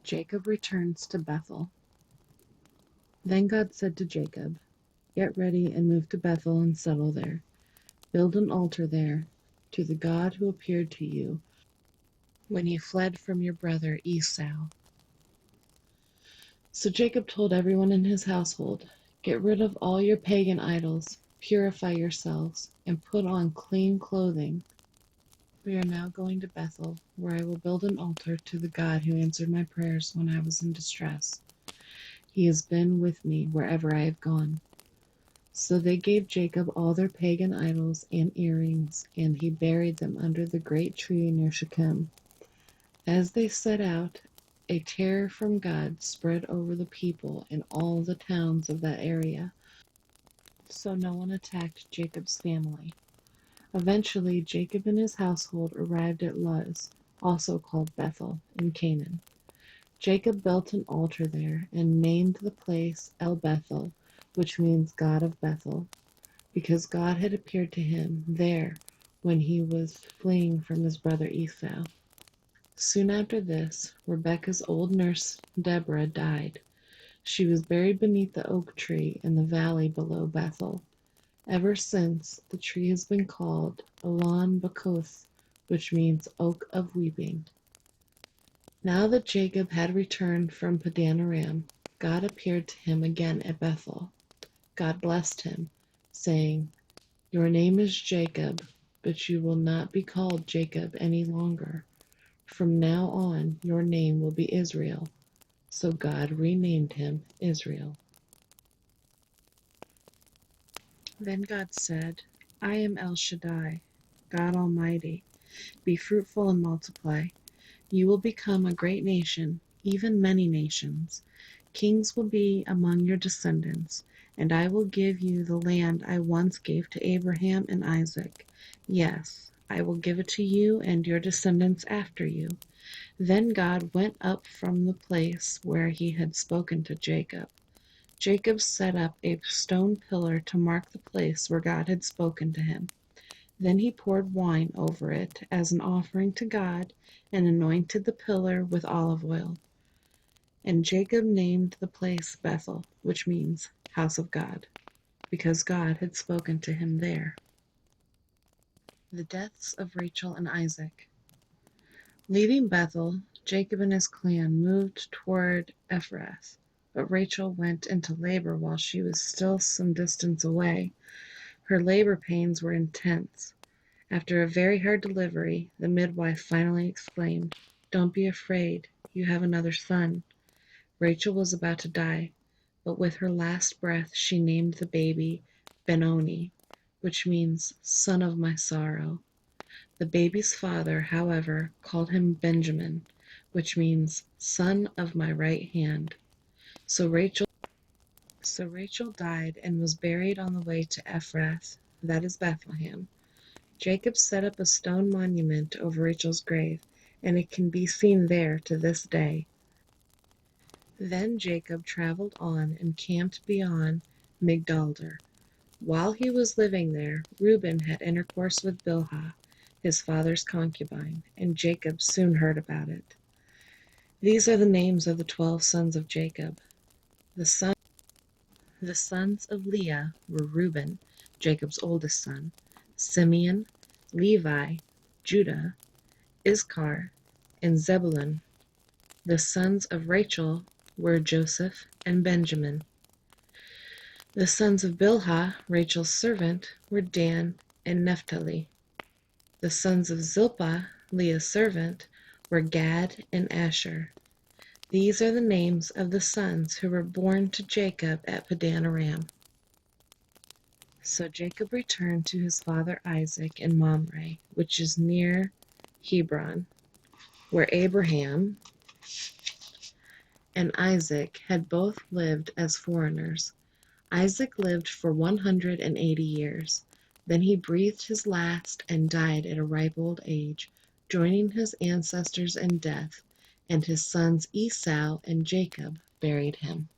Jacob returns to Bethel. Then God said to Jacob, "Get ready and move to Bethel and settle there. Build an altar there to the God who appeared to you when you fled from your brother Esau." So Jacob told everyone in his household, "Get rid of all your pagan idols, purify yourselves, and put on clean clothing. We are now going to Bethel, where I will build an altar to the God who answered my prayers when I was in distress. He has been with me wherever I have gone." So they gave Jacob all their pagan idols and earrings, and he buried them under the great tree near Shechem. As they set out, a terror from God spread over the people in all the towns of that area, so no one attacked Jacob's family. Eventually, Jacob and his household arrived at Luz, also called Bethel, in Canaan. Jacob built an altar there and named the place El Bethel, which means God of Bethel, because God had appeared to him there when he was fleeing from his brother Esau. Soon after this, Rebekah's old nurse Deborah died. She was buried beneath the oak tree in the valley below Bethel. Ever since, the tree has been called Elon Bakuth, which means Oak of Weeping. Now that Jacob had returned from Padan Aram, God appeared to him again at Bethel. God blessed him, saying, "Your name is Jacob, but you will not be called Jacob any longer. From now on, your name will be Israel." So God renamed him Israel. Then God said, "I am El Shaddai, God Almighty. Be fruitful and multiply. You will become a great nation, even many nations. Kings will be among your descendants, and I will give you the land I once gave to Abraham and Isaac. Yes, I will give it to you and your descendants after you." Then God went up from the place where he had spoken to Jacob. Jacob set up a stone pillar to mark the place where God had spoken to him. Then he poured wine over it as an offering to God and anointed the pillar with olive oil. And Jacob named the place Bethel, which means house of God, because God had spoken to him there. The deaths of Rachel and Isaac. Leaving Bethel, Jacob and his clan moved toward Ephrath, but Rachel went into labor while she was still some distance away. Her labor pains were intense. After a very hard delivery, the midwife finally exclaimed, "Don't be afraid, you have another son." Rachel was about to die, but with her last breath she named the baby Benoni, which means son of my sorrow. The baby's father, however, called him Benjamin, which means son of my right hand. So Rachel died and was buried on the way to Ephrath, that is Bethlehem. Jacob set up a stone monument over Rachel's grave, and it can be seen there to this day. Then Jacob traveled on and camped beyond Migdalder. While he was living there, Reuben had intercourse with Bilhah, his father's concubine, and Jacob soon heard about it. These are the names of the 12 sons of Jacob. The sons of Leah were Reuben, Jacob's oldest son, Simeon, Levi, Judah, Issachar, and Zebulun. The sons of Rachel were Joseph and Benjamin. The sons of Bilhah, Rachel's servant, were Dan and Naphtali. The sons of Zilpah, Leah's servant, were Gad and Asher. These are the names of the sons who were born to Jacob at Padan Aram. So Jacob returned to his father Isaac in Mamre, which is near Hebron, where Abraham and Isaac had both lived as foreigners. Isaac lived for 180 years. Then he breathed his last and died at a ripe old age, joining his ancestors in death, and his sons Esau and Jacob buried him.